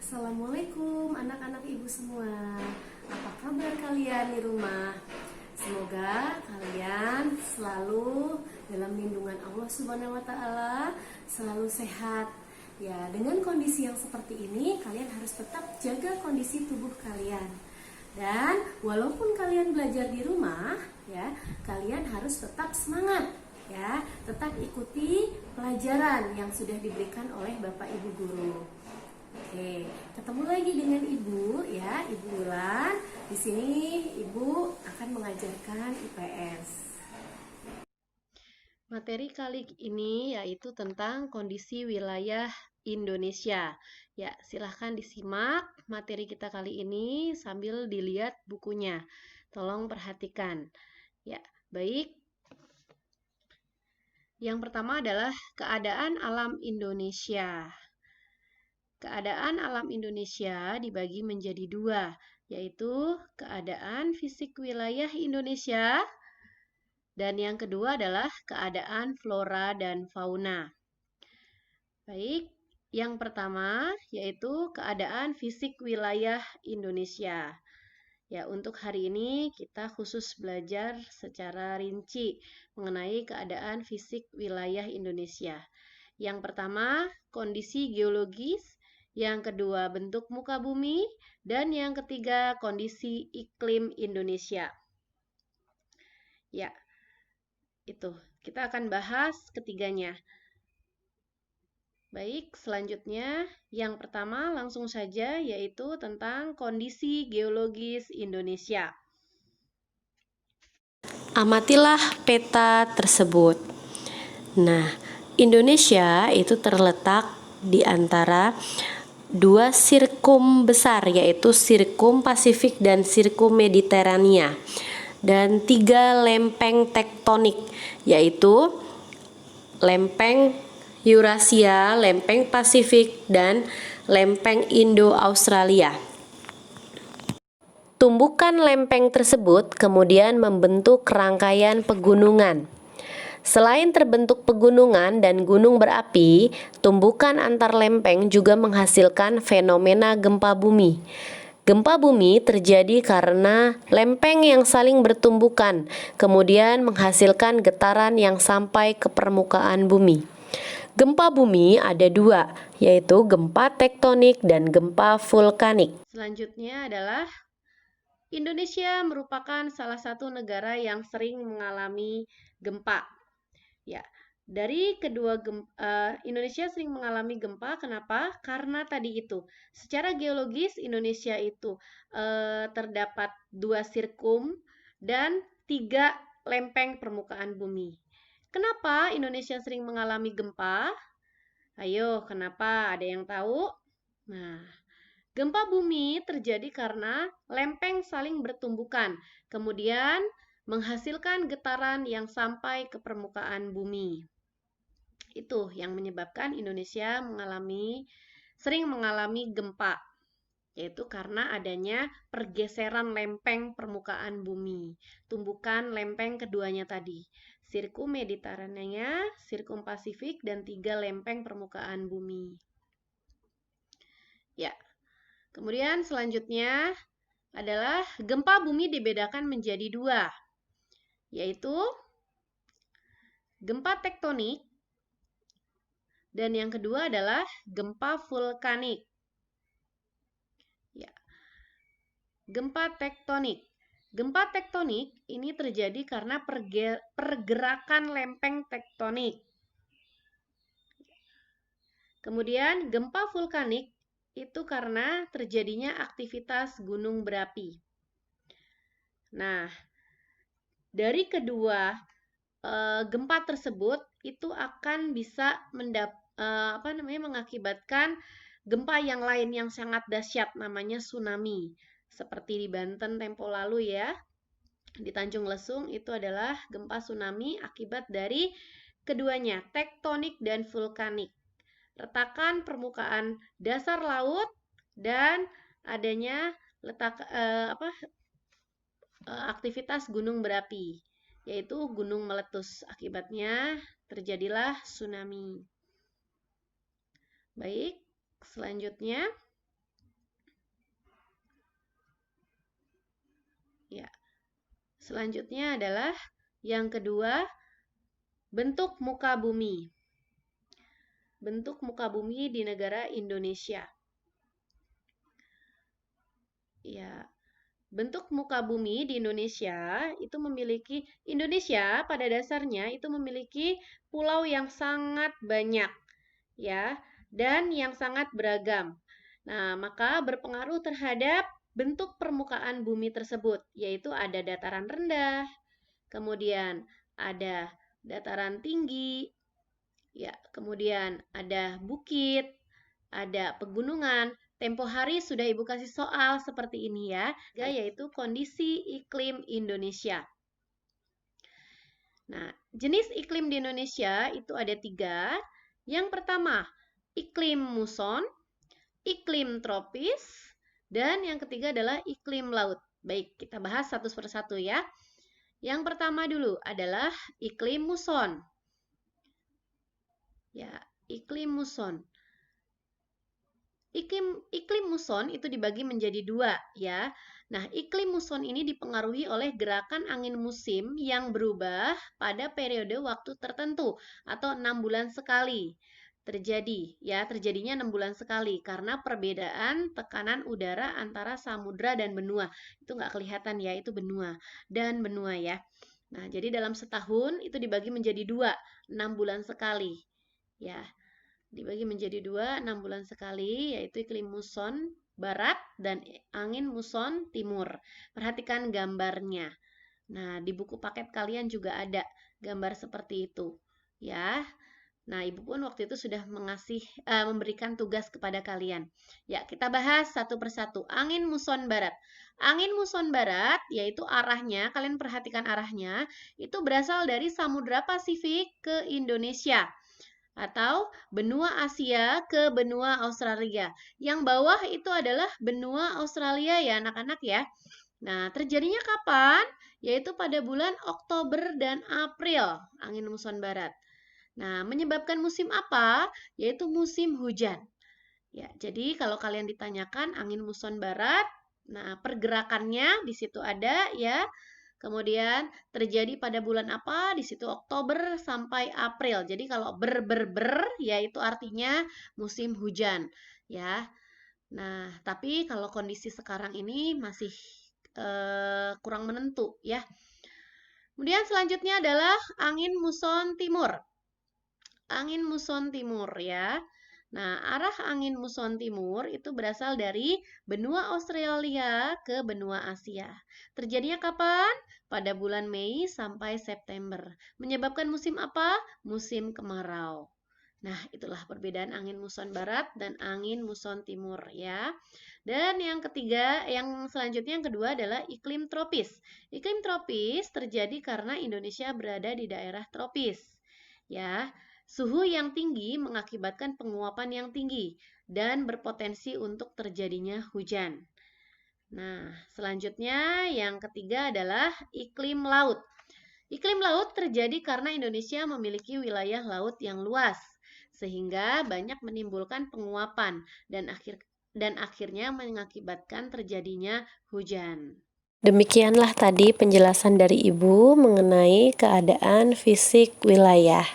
Assalamualaikum anak-anak ibu semua. Apa kabar kalian di rumah? Semoga kalian selalu dalam lindungan Allah Subhanahu wa taala, selalu sehat. Ya, dengan kondisi yang seperti ini, kalian harus tetap jaga kondisi tubuh kalian. Dan walaupun kalian belajar di rumah, ya, kalian harus tetap semangat, ya, tetap ikuti pelajaran yang sudah diberikan oleh Bapak Ibu guru. Oke, ketemu lagi dengan Ibu, ya, Ibu Wulan. Di sini Ibu akan mengajarkan IPS. Materi kali ini yaitu tentang kondisi wilayah Indonesia. Ya, silahkan disimak materi kita kali ini sambil dilihat bukunya. Tolong perhatikan. Ya, baik. Yang pertama adalah keadaan alam Indonesia. Keadaan alam Indonesia dibagi menjadi dua, yaitu keadaan fisik wilayah Indonesia dan yang kedua adalah keadaan flora dan fauna. Baik, yang pertama yaitu keadaan fisik wilayah Indonesia. Ya, untuk hari ini kita khusus belajar secara rinci mengenai keadaan fisik wilayah Indonesia. Yang pertama, kondisi geologis. Yang kedua, bentuk muka bumi. Dan yang ketiga, kondisi iklim Indonesia. Ya, itu. Kita akan bahas ketiganya. Baik, selanjutnya yang pertama langsung saja yaitu tentang kondisi geologis Indonesia. Amatilah peta tersebut. Nah, Indonesia itu terletak di antara dua sirkum besar, yaitu sirkum Pasifik dan sirkum Mediterania, dan tiga lempeng tektonik, yaitu lempeng Eurasia, lempeng Pasifik, dan lempeng Indo-Australia. Tumbukan lempeng tersebut kemudian membentuk rangkaian pegunungan. Selain terbentuk pegunungan dan gunung berapi, tumbukan antar lempeng juga menghasilkan fenomena gempa bumi. Gempa bumi terjadi karena lempeng yang saling bertumbukan, kemudian menghasilkan getaran yang sampai ke permukaan bumi. Gempa bumi ada dua, yaitu gempa tektonik dan gempa vulkanik. Selanjutnya adalah Indonesia merupakan salah satu negara yang sering mengalami gempa. Ya, dari kedua Indonesia sering mengalami gempa. Kenapa? Karena tadi itu, secara geologis Indonesia itu terdapat dua sirkum dan tiga lempeng permukaan bumi. Kenapa Indonesia sering mengalami gempa? Ayo, kenapa? Ada yang tahu? Nah, gempa bumi terjadi karena lempeng saling bertumbukan, kemudian menghasilkan getaran yang sampai ke permukaan bumi. Itu yang menyebabkan Indonesia sering mengalami gempa, yaitu karena adanya pergeseran lempeng permukaan bumi. Tumbukan lempeng keduanya tadi, sirkum Mediterania, sirkum Pasifik, dan tiga lempeng permukaan bumi. Ya, kemudian selanjutnya adalah gempa bumi dibedakan menjadi dua, yaitu gempa tektonik dan yang kedua adalah gempa vulkanik. Ya. Gempa tektonik. Gempa tektonik ini terjadi karena pergerakan lempeng tektonik. Kemudian gempa vulkanik itu karena terjadinya aktivitas gunung berapi. Nah, dari kedua gempa tersebut itu akan bisa mengakibatkan gempa yang lain yang sangat dahsyat, namanya tsunami. Seperti di Banten tempo lalu ya, di Tanjung Lesung itu adalah gempa tsunami akibat dari keduanya, tektonik dan vulkanik. Retakan permukaan dasar laut dan adanya aktivitas gunung berapi, yaitu gunung meletus. Akibatnya terjadilah tsunami. Baik, selanjutnya Selanjutnya adalah yang kedua, bentuk muka bumi. Bentuk muka bumi di negara Indonesia. Ya, bentuk muka bumi di Indonesia pada dasarnya itu memiliki pulau yang sangat banyak, ya, dan yang sangat beragam. Nah, maka berpengaruh terhadap bentuk permukaan bumi tersebut, yaitu ada dataran rendah, kemudian ada dataran tinggi, ya, kemudian ada bukit, ada pegunungan. Tempo hari sudah Ibu kasih soal seperti ini ya, yaitu kondisi iklim Indonesia. Nah, jenis iklim di Indonesia itu ada 3. Yang pertama, iklim muson, iklim tropis, dan yang ketiga adalah iklim laut. Baik, kita bahas satu persatu ya. Yang pertama dulu adalah iklim muson. Ya, iklim muson. Iklim muson itu dibagi menjadi 2 ya. Nah, iklim muson ini dipengaruhi oleh gerakan angin musim yang berubah pada periode waktu tertentu atau 6 bulan sekali. Terjadinya 6 bulan sekali karena perbedaan tekanan udara antara samudra dan benua. Itu nggak kelihatan ya, itu benua dan benua ya. Nah, jadi dalam setahun itu dibagi menjadi 2, 6 bulan sekali. Ya, dibagi menjadi 2, 6 bulan sekali, yaitu iklim muson barat dan angin muson timur. Perhatikan gambarnya. Nah, di buku paket kalian juga ada gambar seperti itu, ya. Nah, Ibu pun waktu itu sudah memberikan tugas kepada kalian. Ya, kita bahas satu persatu. Angin muson barat. Angin muson barat, yaitu arahnya, kalian perhatikan arahnya, itu berasal dari Samudra Pasifik ke Indonesia atau benua Asia ke benua Australia. Yang bawah itu adalah benua Australia ya anak-anak ya. Nah, terjadinya kapan? Yaitu pada bulan Oktober dan April, angin muson barat. Nah, menyebabkan musim apa? Yaitu musim hujan. Ya, jadi kalau kalian ditanyakan angin muson barat, nah pergerakannya di situ ada ya. Kemudian terjadi pada bulan apa? Di situ Oktober sampai April. Jadi kalau ya itu artinya musim hujan, ya. Nah, tapi kalau kondisi sekarang ini masih kurang menentu, ya. Kemudian selanjutnya adalah angin muson timur. Angin muson timur, ya. Nah, arah angin muson timur itu berasal dari benua Australia ke benua Asia. Terjadinya kapan? Pada bulan Mei sampai September. Menyebabkan musim apa? Musim kemarau. Nah, itulah perbedaan angin muson barat dan angin muson timur ya. Dan yang selanjutnya yang kedua adalah iklim tropis. Iklim tropis terjadi karena Indonesia berada di daerah tropis. Ya, suhu yang tinggi mengakibatkan penguapan yang tinggi dan berpotensi untuk terjadinya hujan. Nah, selanjutnya yang ketiga adalah iklim laut. Iklim laut terjadi karena Indonesia memiliki wilayah laut yang luas, sehingga banyak menimbulkan penguapan dan akhirnya mengakibatkan terjadinya hujan. Demikianlah tadi penjelasan dari Ibu mengenai keadaan fisik wilayah.